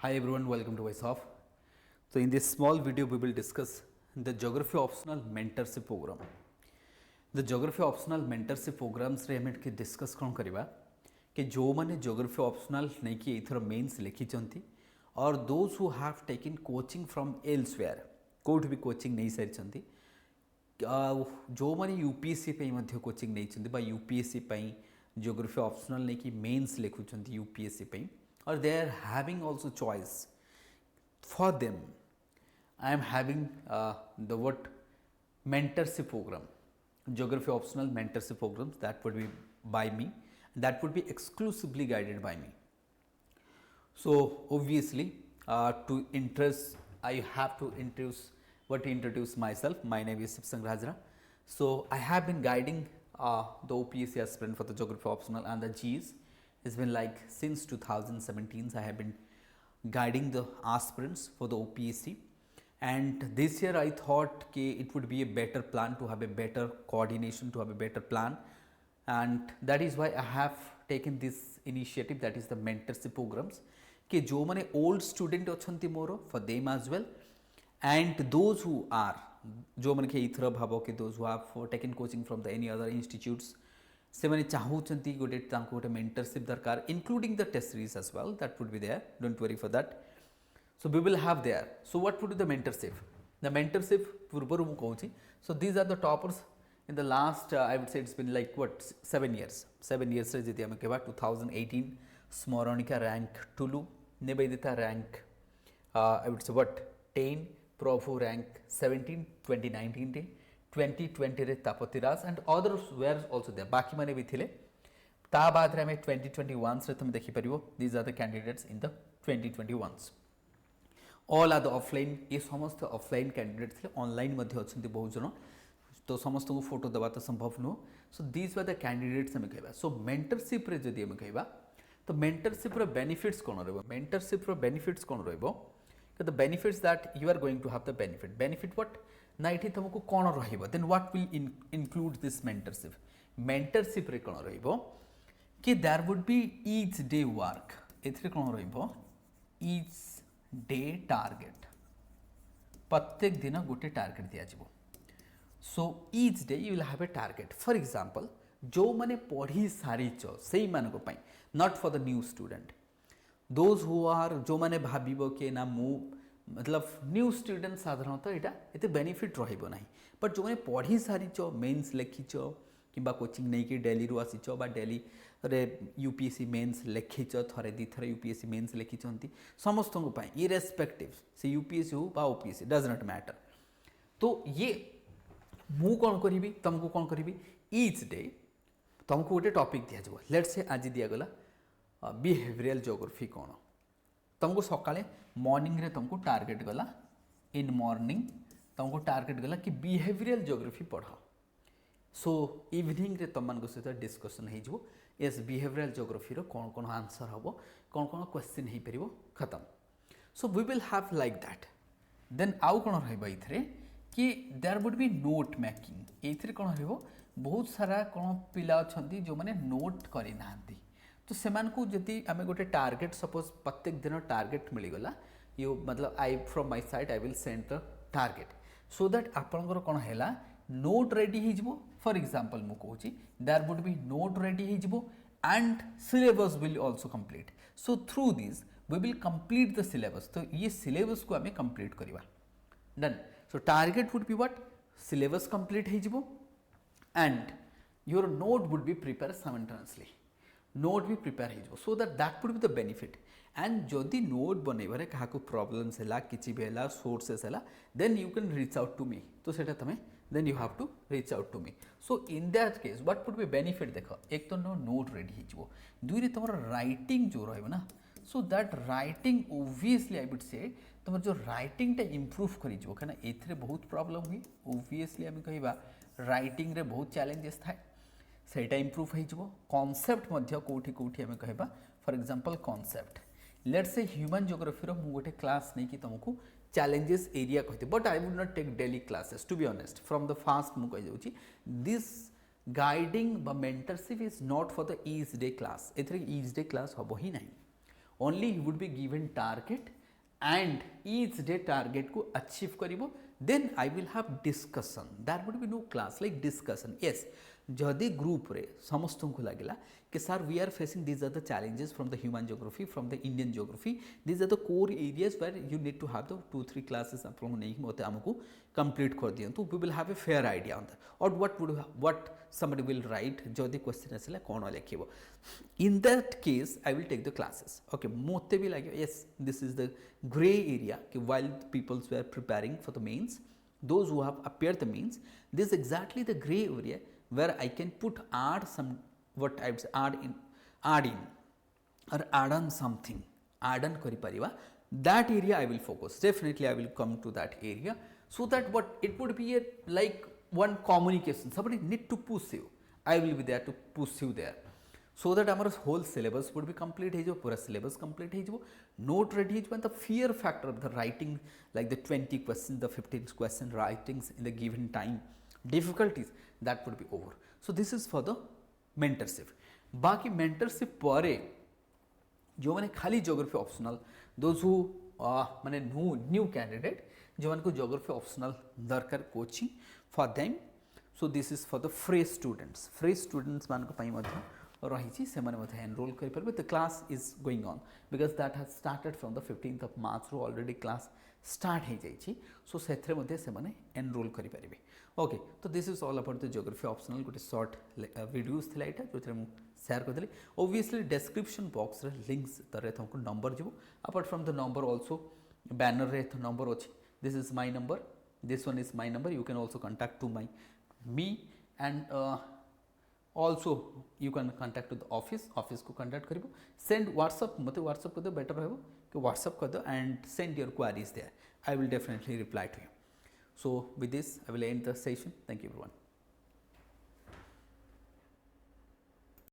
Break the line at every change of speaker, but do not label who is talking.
Hi everyone, welcome to Voice Off. So in this small video we will discuss the geography optional mentorship program. The geography optional mentorship programs रे हमें discuss कौन करिबा कि जो माने geography optional नहीं कि इथर मेंस लिखी चंती और those who have taken coaching from elsewhere code भी कोचिंग नहीं सारी चंती जो माने यूपीएससी पे मध्य कोचिंग नहीं चंती बा यूपीएससी पे geography optional नहीं कि मेंस लिखु चंती यूपीएससी पे or they are having also choice for them. I am having the what mentorship program, geography optional mentorship programs that would be by me, that would be exclusively guided by me. So obviously to interest I have to introduce myself. My name is Sipsang Rajra. So I have been guiding the OPSC aspirant for the geography optional and the Gs. It's been like since 2017 I have been guiding the aspirants for the OPSC, and this year I thought it would be a better plan to have a better coordination, to have a better plan, and that is why I have taken this initiative, that is the mentorship programs कि जो माने old student अछंती more for them as well, and those who are जो माने कि ether भाव कि those who have taken coaching from the any other institutes से मैंने चाहूँचंती गोटे तांको गोटे मेंटरशिप दरकार including the test series as well that would be there, don't worry for that. So we will have there. So what would be the mentorship पूर्वर मु कहूँ. So these are the toppers in the last I would say it's been like what 7 years रे जदि हम कहबा 2018 Smaranika rank टुलु, Nivedita rank I would say what 10, Prabhu rank 17 2019 रे, 2020 रे Tapati Raj and others were also there, बाकी माने भी थिले. ता बाद रे हमें 2021 रे तुम देखि परिबो. These are the candidates in the 2021s. All are the offline. ये समस्त ऑफलाइन कैंडिडेट थिले. ऑनलाइन मध्ये अछंती बहुत जन, तो समस्त को फोटो दबा तो संभव नो. So these were the candidates हमें कहबा. सो मेंटरशिप रे जदि हमें कहबा तो मेंटरशिप रो बेनिफिट्स कोन रहबो. मेंटरशिप रो बेनिफिट्स कोन रहबो. The benefits that you are going to have the benefit what ना ये तुमको कौन रहिबो. then what will include this mentorship रे कौन रहिबो कि there would be each day work. एथरे कौन रहिबो each day target, प्रत्येक दिन गोटे टार्गेट दिया जिवो. so each day you will have a target. for example जो माने पढ़ी सारीचो सेही मानको पई, not for the new student. Those who are जो मैंने भाव कि ना मु मतलब न्यू स्टूडेंट साधारणतः यहाँ ये बेनिफिट रहिबो नाही. बट जो मैंने पढ़ी सारीच, मेन्स लिखिच कि कोचिंग नहीं कि डेली रू आसीच बा डेली रे यूपीएससी मेन्स लिखिच, थरे दी थरे यूपीएससी मेन्स लिखिचंती समस्त को पाए इरेस्पेक्टिव से यूपीएससी हो बा ओपीएससी डज नॉट मैटर. तो ये मु कौन करी तुमको कौन करी ईच डे तुमको गोटे टॉपिक दिया जाव. लेट्स से आज दिगला बिहेवियरल ज्योग्राफी कौन. तुमको सकाले मॉर्निंग रे तुमको टारगेट गला, इन मॉर्निंग तुमको टारगेट गला कि बिहेवियरल ज्योग्राफी पढ़. सो इवनिंग रे तुम मान सहित डिस्कसन हो यस बिहेवियरल ज्योग्राफी रो कौन कौन आंसर हम, कौन कौन क्वेश्चन हो पार खत्म. So we will have like that. Then आउ कौन रही कि there would be not making. ये कौन रही बहुत सारा कौन पिला अच्छा जो मैंने नोट करना. तो सेमान को जदि आम गोटे टारगेट सपोज प्रत्येक दिन टारगेट मिलगला, यू मतलब I from my side I will send the target so that आपंकर कौन है नोट रेडी हो. फॉर एग्जांपल मु कहूँ there would be note ready हो and syllabus will also complete. So through this we will complete the syllabus. तो ये syllabus को आम कंप्लीट करवा डन. So target would be what syllabus complete हो and your note would be prepare simultaneously. Note भी prepare हो so that would be the benefit. And जदि नोट बनइबारे क्या प्रोब्लेम्स है कि भी है सोर्सेस है then you can reach out to me. तो सेटा तमें then you have to reach out to me. So in that case what would be benefit देख, एक तो नोट रेडी हो, दुई तुम राइटिंग जो रहा so that writing obviously I would से तुम जो राइटिंगटा इम्प्रूव कर कहीं बहुत प्रॉब्लम हुए. ओब्वियसली आम कह राइटिंग रे बहुत चैलेंजेस थाए, सेटा इम्प्रूव हो. कॉन्सेप्ट मध्य कोठी कोठी आम कहबा for example concept let's say human geography रो मु गोटे क्लास नहीं कि तुमको चैलेंजेस एरिया कहते, but I would not take daily classes to be honest. From the first मु कहि जाउची दिस गाइडिंग बा mentorship is not for the each day class. एथरे ईच डे क्लास हबो ही नहीं. only he would be given target and each day target को achieve करिवो, then I will have discussion, there would be no class, like discussion. Yes, जदि group रे समस्त को लगिला कि sir we are facing these are the challenges from the human geography, from the Indian geography, these are the core areas where you need to have the 2-3 classes आप नहीं मत आमको कंप्लीट कर दिंतु, we will have a fair idea on that और what somebody will write जदि question आसला कौन लिखिबो. In that case I will take the classes. Okay, मोते भी लगे yes this is the grey area कि while peoples were preparing for the mains, those who have appeared the means, this is exactly the gray area where I can add some, what I would say, add in or add on something, add on kari pariva. That area I will focus, definitely I will come to that area, so that what it would be a like one communication, somebody need to push you, I will be there to push you there, so that our whole syllabus would be complete हो, पूरा syllabus complete हो, note ready हो, and the fear factor of the writing, like the 20 questions, the 15 question writings in the given time, difficulties, that would be over. So this is for the mentorship. बाकी mentorship परे जो मैंने खाली geography optional, those who माने new candidate जो मैंने को geography optional दरकार coaching for them. So this is for the fresh students मान को पाई मध्य रही से एनरोल करें. The class is going on because that has started from the 15th of March रू ऑलरेडी क्लास स्टार्ट हो जाइए. सो से एनरोल करें. ओके, तो this is all about the geography optional गोटे शॉर्ट वीडियोस थिला एटा जो मुझे शेयर करदेली. ओब्वियसली डिस्क्रिप्शन बॉक्स रे लिंक्स तरे तुमको नंबर जीवो. Apart from the number also banner रे नंबर अच्छी. This is my number, this one is my number. You can also contact to me and also you can contact to the office को contact करिवो. send whatsapp मते whatsapp कर दो better रहबो कि whatsapp कर दो and send your queries there. I will definitely reply to you. So with this I will end the session. Thank you everyone.